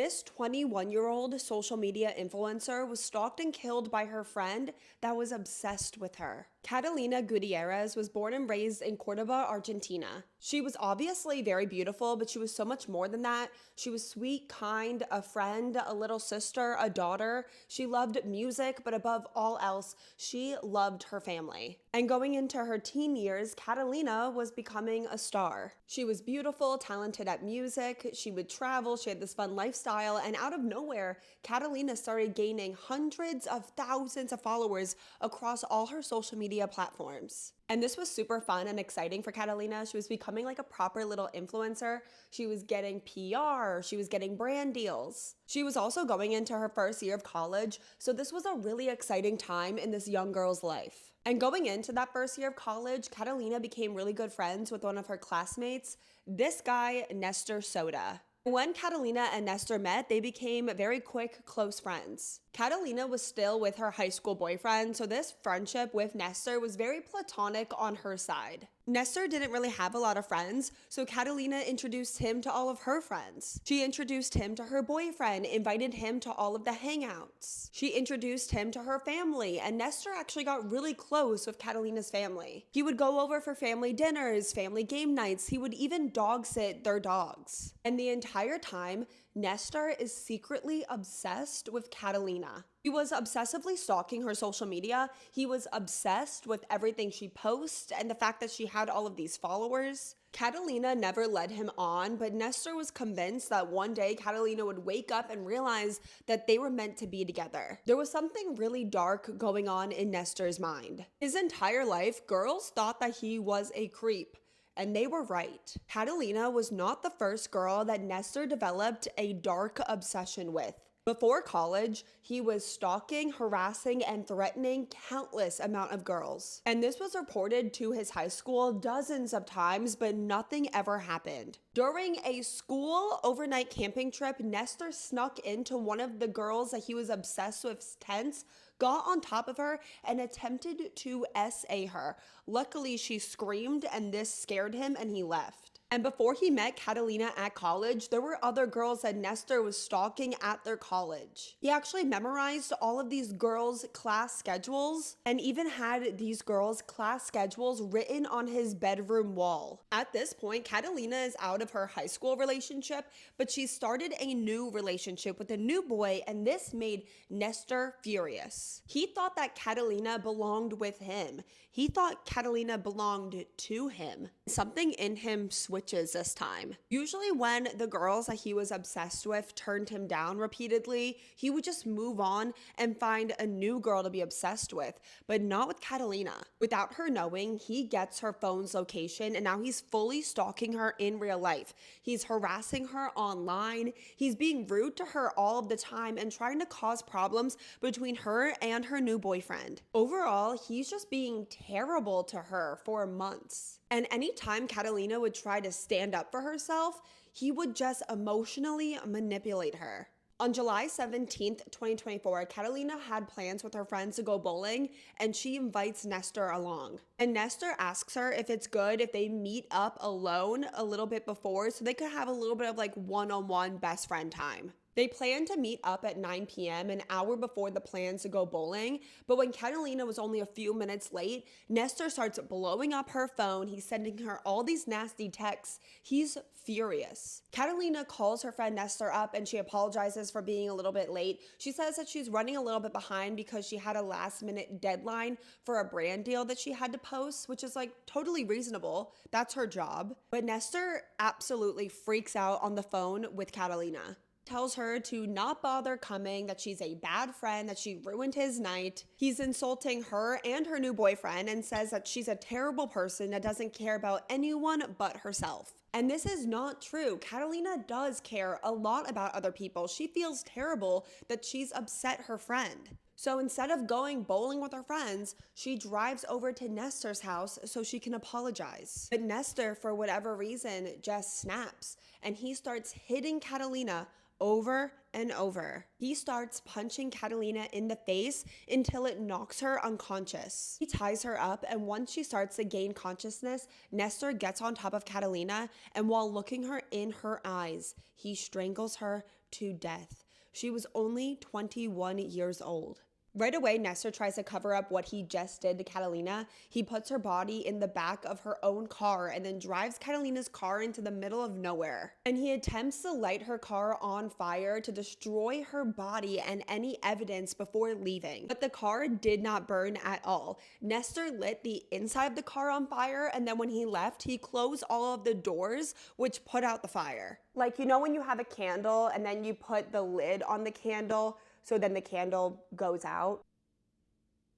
This 21-year-old social media influencer was stalked and killed by her friend that was obsessed with her. Catalina Gutiérrez was born and raised in Cordoba, Argentina. She was obviously very beautiful, but she was so much more than that. She was sweet, kind, a friend, a little sister, a daughter. She loved music, but above all else, she loved her family. And going into her teen years, Catalina was becoming a star. She was beautiful, talented at music, she would travel, she had this fun lifestyle, and out of nowhere, Catalina started gaining hundreds of thousands of followers across all her social media platforms. And this was super fun and exciting for Catalina. She was becoming like a proper little influencer. She was getting PR, she was getting brand deals. She was also going into her first year of college, so this was a really exciting time in this young girl's life. And going into that first year of college, Catalina became really good friends with one of her classmates, this guy, Nestor Soda. When Catalina and Nestor met, they became very quick, close friends. Catalina was still with her high school boyfriend, so this friendship with Nestor was very platonic on her side. Nestor didn't really have a lot of friends, so Catalina introduced him to all of her friends. She introduced him to her boyfriend, invited him to all of the hangouts. She introduced him to her family, and Nestor actually got really close with Catalina's family. He would go over for family dinners, family game nights, he would even dog sit their dogs. And the entire time, Nestor is secretly obsessed with Catalina. He was obsessively stalking her social media. He was obsessed with everything she posts and the fact that she had all of these followers. Catalina never led him on, but Nestor was convinced that one day Catalina would wake up and realize that they were meant to be together. There was something really dark going on in Nestor's mind. His entire life, girls thought that he was a creep. And they were right. Catalina was not the first girl that Nestor developed a dark obsession with. Before college, he was stalking, harassing, and threatening countless amount of girls. And this was reported to his high school dozens of times, but nothing ever happened. During a school overnight camping trip, Nestor snuck into one of the girls that he was obsessed with's tents, got on top of her, and attempted to SA her. Luckily, she screamed, and this scared him, and he left. And before he met Catalina at college, there were other girls that Nestor was stalking at their college. He actually memorized all of these girls' class schedules and even had these girls' class schedules written on his bedroom wall. At this point, Catalina is out of her high school relationship, but she started a new relationship with a new boy, and this made Nestor furious. He thought that Catalina belonged with him. He thought Catalina belonged to him. Something in him switches this time. Usually when the girls that he was obsessed with turned him down repeatedly, he would just move on and find a new girl to be obsessed with, but not with Catalina. Without her knowing, he gets her phone's location, and now he's fully stalking her in real life. He's harassing her online, he's being rude to her all of the time and trying to cause problems between her and her new boyfriend. Overall, he's just being terrible to her for months. And anytime Catalina would try to stand up for herself, he would just emotionally manipulate her. On July 17th, 2024, Catalina had plans with her friends to go bowling, and she invites Nestor along. And Nestor asks her if it's good if they meet up alone a little bit before so they could have a little bit of like one-on-one best friend time. They planned to meet up at 9 p.m., an hour before the plans to go bowling, but when Catalina was only a few minutes late, Nestor starts blowing up her phone. He's sending her all these nasty texts. He's furious. Catalina calls her friend Nestor up and she apologizes for being a little bit late. She says that she's running a little bit behind because she had a last-minute deadline for a brand deal that she had to post, which is like totally reasonable. That's her job. But Nestor absolutely freaks out on the phone with Catalina. Tells her to not bother coming, that she's a bad friend, that she ruined his night. He's insulting her and her new boyfriend and says that she's a terrible person that doesn't care about anyone but herself. And this is not true. Catalina does care a lot about other people. She feels terrible that she's upset her friend. So instead of going bowling with her friends, she drives over to Nestor's house so she can apologize. But Nestor, for whatever reason, just snaps and he starts hitting Catalina over and over. He starts punching Catalina in the face until it knocks her unconscious. He ties her up, and once she starts to gain consciousness, Nestor gets on top of Catalina, and while looking her in her eyes, he strangles her, to death. She was only 21 years old. Right away, Nestor tries to cover up what he just did to Catalina. He puts her body in the back of her own car and then drives Catalina's car into the middle of nowhere. And he attempts to light her car on fire to destroy her body and any evidence before leaving. But the car did not burn at all. Nestor lit the inside of the car on fire, and then when he left, he closed all of the doors, which put out the fire. Like, you know when you have a candle and then you put the lid on the candle so then the candle goes out?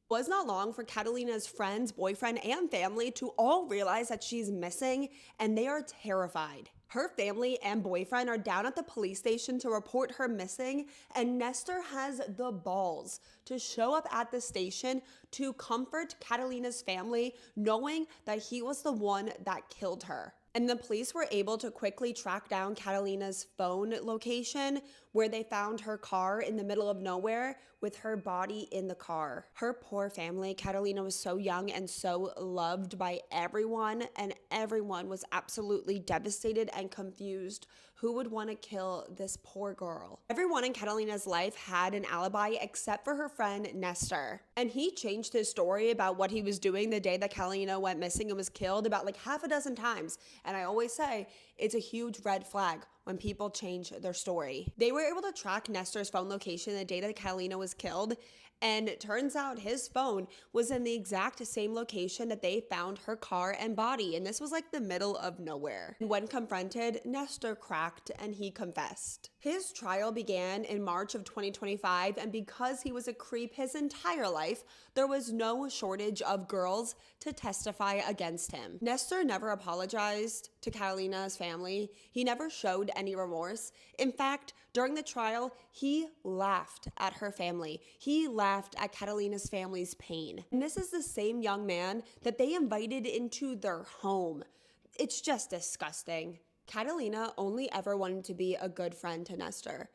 It was not long for Catalina's friends, boyfriend, and family to all realize that she's missing, and they are terrified. Her family and boyfriend are down at the police station to report her missing, and Nestor has the balls to show up at the station to comfort Catalina's family, knowing that he was the one that killed her. And the police were able to quickly track down Catalina's phone location, where they found her car in the middle of nowhere with her body in the car. Her poor family. Catalina was so young and so loved by everyone, and everyone was absolutely devastated and confused. Who would want to kill this poor girl? Everyone in Catalina's life had an alibi except for her friend Nestor. And he changed his story about what he was doing the day that Catalina went missing and was killed about like half a dozen times. And I always say it's a huge red flag when people change their story. They were able to track Nestor's phone location the day that Catalina was killed, and it turns out his phone was in the exact same location that they found her car and body, and this was like the middle of nowhere. And when confronted, Nestor cracked and he confessed. His trial began in March of 2025, and because he was a creep his entire life, there was no shortage of girls to testify against him. Nestor never apologized to Catalina's family. He never showed any remorse. In fact, during the trial, he laughed at her family. He laughed at Catalina's family's pain. And this is the same young man that they invited into their home. It's just disgusting. Catalina only ever wanted to be a good friend to Nestor.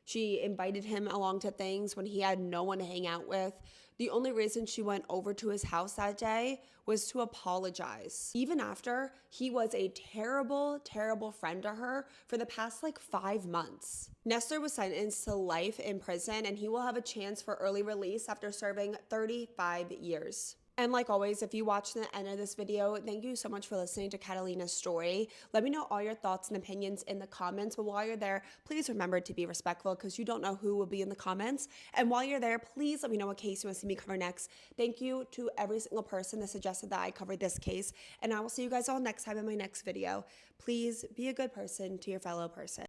She invited him along to things when he had no one to hang out with. The only reason she went over to his house that day was to apologize. Even after, he was a terrible, terrible friend to her for the past like 5 months. Nestor was sentenced to life in prison, and he will have a chance for early release after serving 35 years. And like always, if you watched the end of this video, thank you so much for listening to Catalina's story. Let me know all your thoughts and opinions in the comments. But while you're there, please remember to be respectful because you don't know who will be in the comments. And while you're there, please let me know what case you want to see me cover next. Thank you to every single person that suggested that I cover this case. And I will see you guys all next time in my next video. Please be a good person to your fellow person.